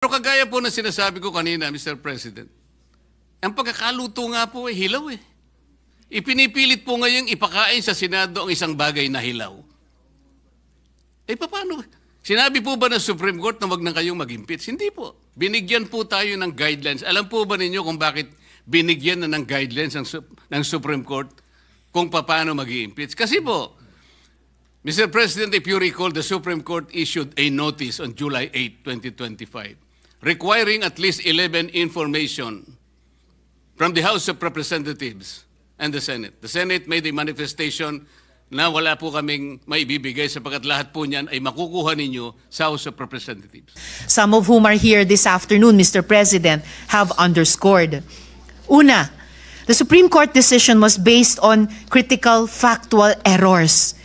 Pero kagaya po na sinasabi ko kanina, Mr. President, ang pagkakaluto nga po ay hilaw eh. Ipinipilit po ngayong ipakain sa Senado ang isang bagay na hilaw. Eh paano? Sinabi po ba ng Supreme Court na wag na kayong mag-impeach? Hindi po. Binigyan po tayo ng guidelines. Alam po ba ninyo kung bakit binigyan na ng guidelines ng Supreme Court kung paano mag-impeach? Kasi po, Mr. President, if you recall, the Supreme Court issued a notice on July 8, 2025, requiring at least 11 information from the House of Representatives and the Senate. The Senate made a manifestation na wala po kaming maibibigay sapagkat lahat po niyan ay makukuha ninyo sa House of Representatives. Some of whom are here this afternoon, Mr. President, have underscored. Una, the Supreme Court decision was based on critical factual errors.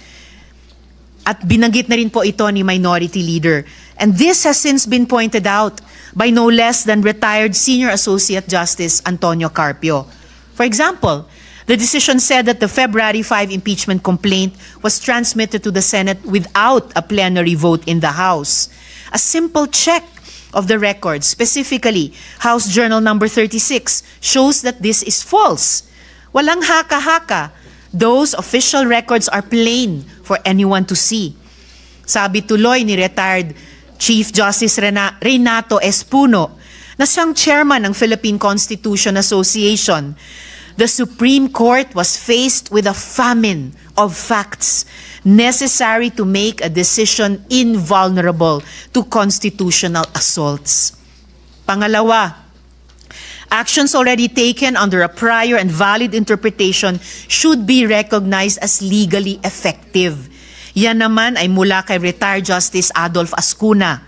At binanggit na rin po ito ni Minority Leader. And this has since been pointed out by no less than retired Senior Associate Justice Antonio Carpio. For example, the decision said that the February 5 impeachment complaint was transmitted to the Senate without a plenary vote in the House. A simple check of the records, specifically House Journal number 36, shows that this is false. Walang haka-haka. Those official records are plain for anyone to see. Sabi tuloy ni retired Chief Justice Renato Espuno, na siyang chairman ng Philippine Constitution Association, the Supreme Court was faced with a famine of facts necessary to make a decision invulnerable to constitutional assaults. Pangalawa, actions already taken under a prior and valid interpretation should be recognized as legally effective. Yan naman ay mula kay retired Justice Adolf Ascuna.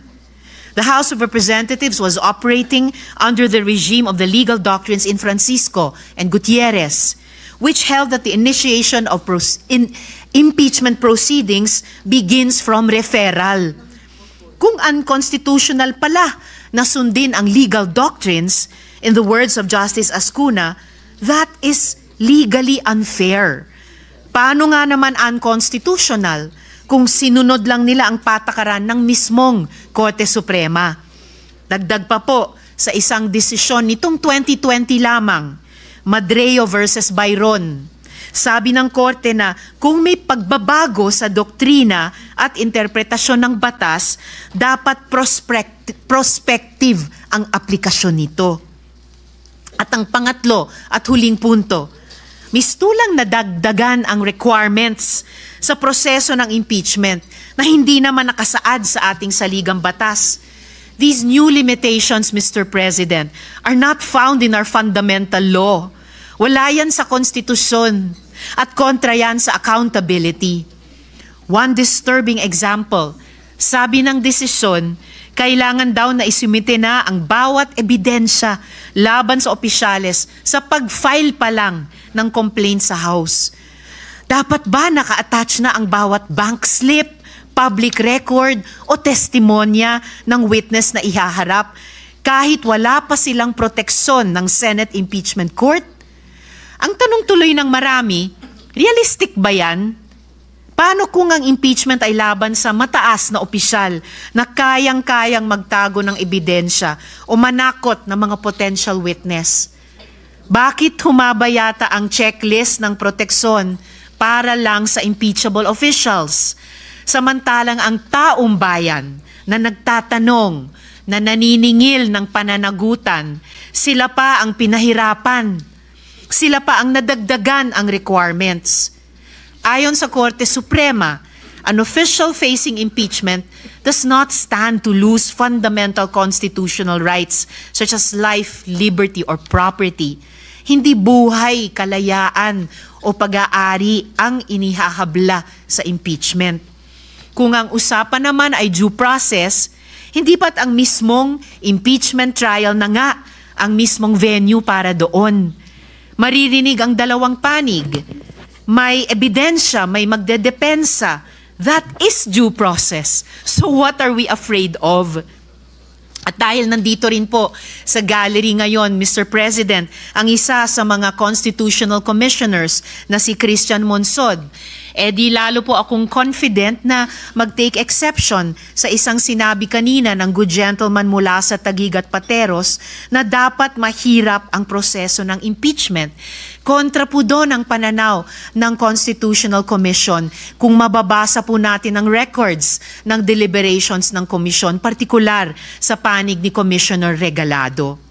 The House of Representatives was operating under the regime of the legal doctrines in Francisco and Gutierrez, which held that the initiation of impeachment proceedings begins from referral. Kung unconstitutional pala na sundin ang legal doctrines, in the words of Justice Ascuna, that is legally unfair. Paano nga naman unconstitutional kung sinunod lang nila ang patakaran ng mismong Korte Suprema? Dagdag pa po sa isang desisyon nitong 2020 lamang, Madreo versus Byron. Sabi ng Korte na kung may pagbabago sa doktrina at interpretasyon ng batas, dapat prospective ang aplikasyon nito. At ang pangatlo at huling punto, mistulang nadagdagan ang requirements sa proseso ng impeachment na hindi naman nakasaad sa ating saligang batas. These new limitations, Mr. President, are not found in our fundamental law. Wala yan sa konstitusyon at kontra yan sa accountability. One disturbing example, sabi ng desisyon, kailangan daw na isumite na ang bawat ebidensya laban sa opisyales sa pag-file pa lang ng complaint sa House. Dapat ba naka-attach na ang bawat bank slip, public record o testimonya ng witness na ihaharap kahit wala pa silang proteksyon ng Senate Impeachment Court? Ang tanong tuloy ng marami, realistic ba yan? Paano kung ang impeachment ay laban sa mataas na opisyal na kayang-kayang magtago ng ebidensya o manakot ng mga potential witness? Bakit humaba yata ang checklist ng proteksyon para lang sa impeachable officials? Samantalang ang taong bayan na nagtatanong, na naniningil ng pananagutan, sila pa ang pinahirapan. Sila pa ang nadagdagan ang requirements. Ayon sa Korte Suprema, an official facing impeachment does not stand to lose fundamental constitutional rights such as life, liberty, or property. Hindi buhay, kalayaan, o pag-aari ang inihahabla sa impeachment. Kung ang usapan naman ay due process, hindi ba't ang mismong impeachment trial na nga ang mismong venue para doon? Maririnig ang dalawang panig. May ebidensya, may magdedepensa. That is due process. So what are we afraid of? At dahil nandito rin po sa gallery ngayon, Mr. President, ang isa sa mga constitutional commissioners na si Christian Monsod, di lalo po akong confident na mag-take exception sa isang sinabi kanina ng good gentleman mula sa Taguig at Pateros na dapat mahirap ang proseso ng impeachment. Kontra po doon ang pananaw ng Constitutional Commission kung mababasa po natin ang records ng deliberations ng komisyon, partikular sa panig ni Commissioner Regalado.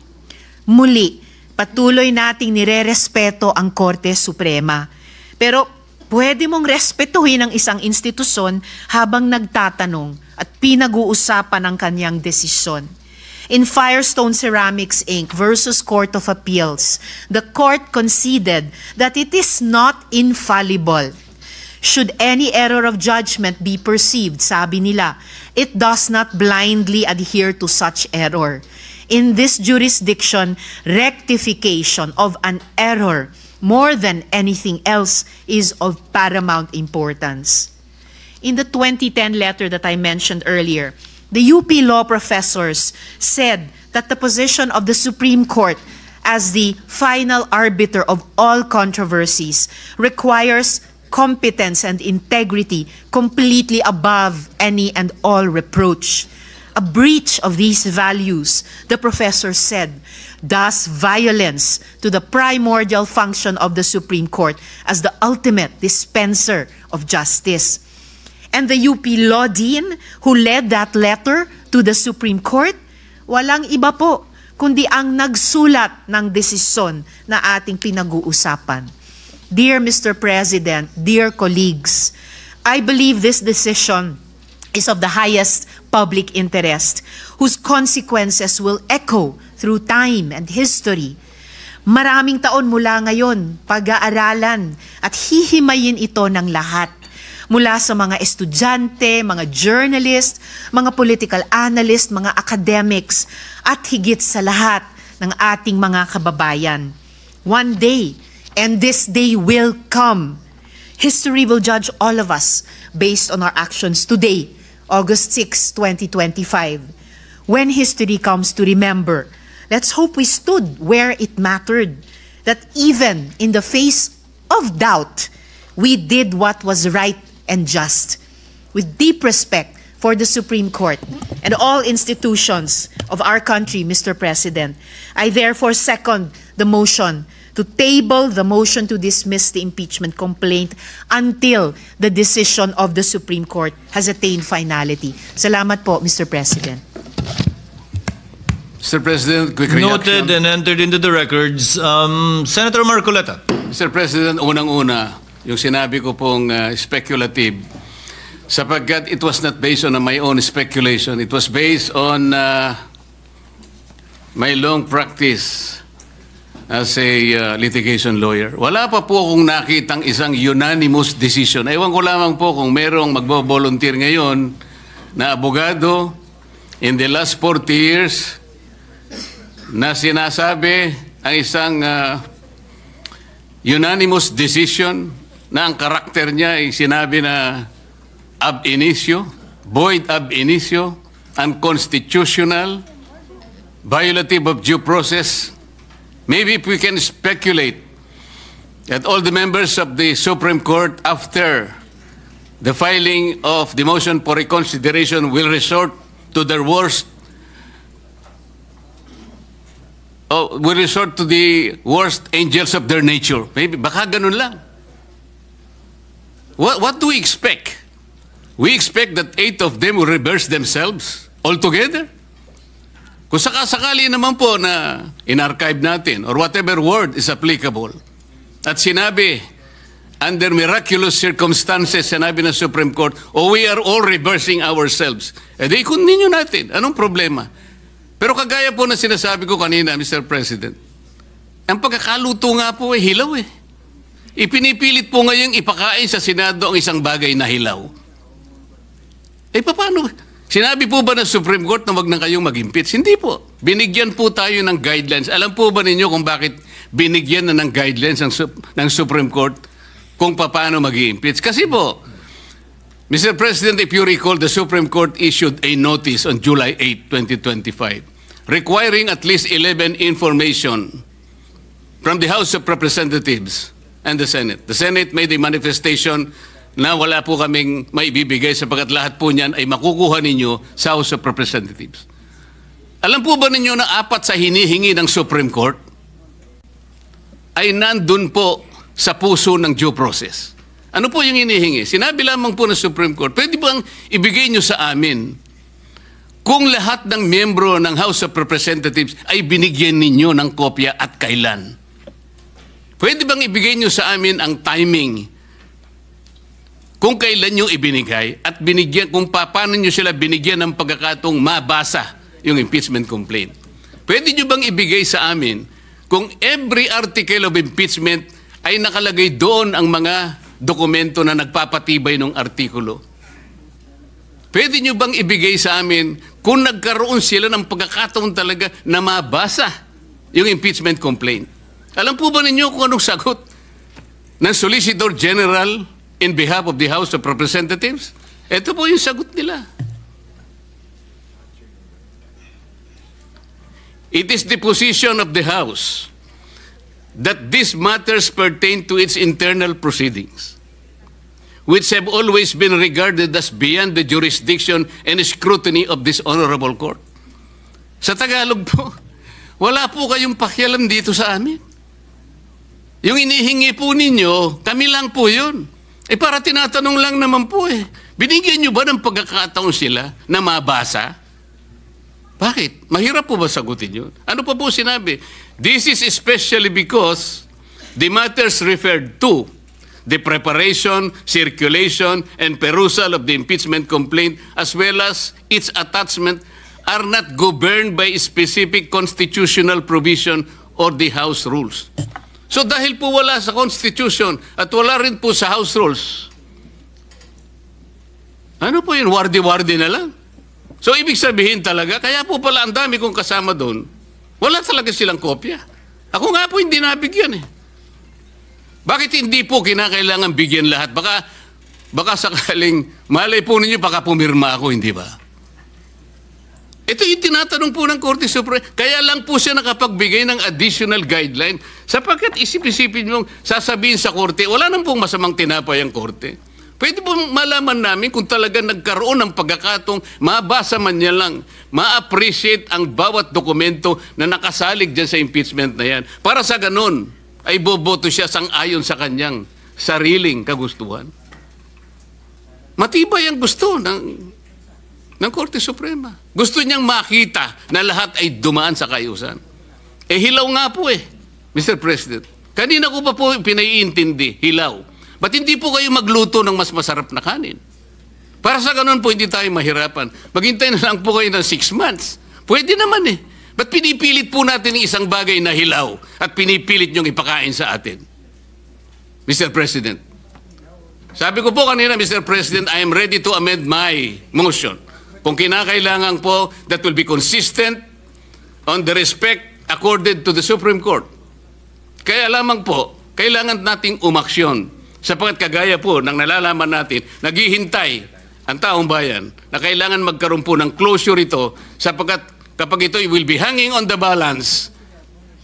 Muli, patuloy nating nirerespeto ang Korte Suprema. Pero pwede mong respetuhin ang isang institusyon habang nagtatanong at pinag-uusapan ang kanyang desisyon. In Firestone Ceramics Inc. versus Court of Appeals, the court conceded that it is not infallible. Should any error of judgment be perceived, sabi nila, it does not blindly adhere to such error. In this jurisdiction, rectification of an error more than anything else is of paramount importance. In the 2010 letter that I mentioned earlier, the UP law professors said that the position of the Supreme Court as the final arbiter of all controversies requires competence and integrity completely above any and all reproach. A breach of these values, the professor said, does violence to the primordial function of the Supreme Court as the ultimate dispenser of justice. And the UP Law Dean who led that letter to the Supreme Court, walang iba po kundi ang nagsulat ng desisyon na ating pinag-uusapan. Dear Mr. President, dear colleagues, I believe this decision is of the highest public interest, whose consequences will echo through time and history. Maraming taon mula ngayon, pag-aaralan at hihimayin ito ng lahat. Mula sa mga estudyante, mga journalist, mga political analyst, mga academics, at higit sa lahat ng ating mga kababayan. One day, and this day will come, history will judge all of us based on our actions today, August 6, 2025. When history comes to remember, let's hope we stood where it mattered, that even in the face of doubt, we did what was right and just. With deep respect for the Supreme Court and all institutions of our country, Mr. President, I therefore second the motion to table the motion to dismiss the impeachment complaint until the decision of the Supreme Court has attained finality. Salamat po, Mr. President. Mr. President, quick reaction. Noted and entered into the records. Senator Marcoleta. Mr. President, unang-una, yung sinabi ko pong speculative, sapagkat it was not based on my own speculation. It was based on my long practice as a litigation lawyer. Wala pa po akong nakitang isang unanimous decision. Ewan ko lamang po kung merong magbo-volunteer ngayon na abogado in the last 40 years na sinasabi ang isang unanimous decision na ang karakter niya ay sinabi na ab initio, void ab initio, unconstitutional, violative of due process. Maybe if we can speculate that all the members of the Supreme Court, after the filing of the motion for reconsideration, will resort to their worst, will resort to the worst angels of their nature. Maybe, baka ganun lang. What do we expect? We expect that 8 of them will reverse themselves altogether? Kung sakasakali naman po na in-archive natin or whatever word is applicable at sinabi under miraculous circumstances, sinabi ng Supreme Court, we are all reversing ourselves. Di continue natin. Anong problema? Pero kagaya po na sinasabi ko kanina, Mr. President, ang pagkakaluto nga po hilaw eh. Ipinipilit po ngayong ipakain sa Senado ang isang bagay na hilaw. Paano? Sinabi po ba ng Supreme Court na wag na kayong mag-impeach? Hindi po. Binigyan po tayo ng guidelines. Alam po ba ninyo kung bakit binigyan na ng guidelines ng Supreme Court kung paano mag-impeach? Kasi po, Mr. President, if you recall, the Supreme Court issued a notice on July 8, 2025, requiring at least 11 information from the House of Representatives and the Senate. The Senate made a manifestation na wala po kaming maibibigay sapagkat lahat po niyan ay makukuha ninyo sa House of Representatives. Alam po ba ninyo na 4 sa hinihingi ng Supreme Court ay nandun po sa puso ng due process? Ano po yung hinihingi? Sinabi lamang po ng Supreme Court, pwede bang ibigay nyo sa amin kung lahat ng miyembro ng House of Representatives ay binigyan ninyo ng kopya at kailan? Pwede bang ibigay nyo sa amin ang timing kung kailan nyo ibinigay at binigyan, kung paano nyo sila binigyan ng pagkakataong mabasa yung impeachment complaint? Pwede nyo bang ibigay sa amin kung every article of impeachment ay nakalagay doon ang mga dokumento na nagpapatibay ng artikulo? Pwede nyo bang ibigay sa amin kung nagkaroon sila ng pagkakataon talaga na mabasa yung impeachment complaint? Alam po ba ninyo kung anong sagot ng Solicitor General in behalf of the House of Representatives? Ito po yung sagot nila. It is the position of the House that these matters pertain to its internal proceedings, which have always been regarded as beyond the jurisdiction and scrutiny of this honorable court. Sa Tagalog po, wala po kayong pakialam dito sa amin. Yung inihingi po ninyo, kami lang po yun. Para tinatanong lang naman po binigyan nyo ba ng pagkakataon sila na mabasa? Bakit? Mahirap po ba sagutin yun? Ano pa po sinabi? This is especially because the matters referred to, the preparation, circulation, and perusal of the impeachment complaint as well as its attachment are not governed by specific constitutional provision or the House rules. So dahil po wala sa Constitution at wala rin po sa House rules, ano po yun? Wardi-wardi na lang. So ibig sabihin talaga, kaya po pala ang dami kong kasama doon, wala talaga silang kopya. Ako nga po hindi nabigyan Bakit hindi po kinakailangan bigyan lahat? Baka sakaling, malay po ninyo, baka pumirma ako, hindi ba? Ito yung tinatanong po ng Korte Suprema. Kaya lang po siya nakapagbigay ng additional guideline sapagkat isip-isipin mong sasabihin sa Korte, wala nang pong masamang tinapay ang Korte. Pwede po malaman namin kung talaga nagkaroon ng pagkakatong mabasa man niya lang, ma-appreciate ang bawat dokumento na nakasalig dyan sa impeachment na yan. Para sa ganun, ay boboto siya sang-ayon sa kanyang sariling kagustuhan. Matibay ang gusto ng Korte Suprema. Gusto niyang makita na lahat ay dumaan sa kaayusan. Hilaw nga po Mr. President. Kanina ko pa po pinaiintindi, hilaw. Ba't hindi po kayo magluto ng mas masarap na kanin? Para sa ganun po, hindi tayo mahirapan. Maghintay na lang po kayo ng 6 months. Pwede naman Ba't pinipilit po natin ng isang bagay na hilaw at pinipilit niyong ipakain sa atin? Mr. President. Sabi ko po kanina, Mr. President, I am ready to amend my motion. Kung kinakailangan po, that will be consistent on the respect accorded to the Supreme Court. Kaya lamang po, kailangan nating umaksyon sapagkat kagaya po ng nalalaman natin, naghihintay ang taong bayan na kailangan magkaroon po ng closure ito sapagkat kapag ito will be hanging on the balance,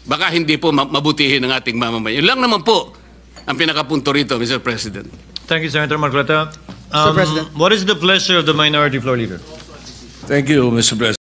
baka hindi po mabutihin ng ating mamamayan. Yun lang naman po ang pinakapunto rito, Mr. President. Thank you, Senator Marcoleta. Mr. President. What is the pleasure of the Minority Floor Leader? Thank you, Mr. President.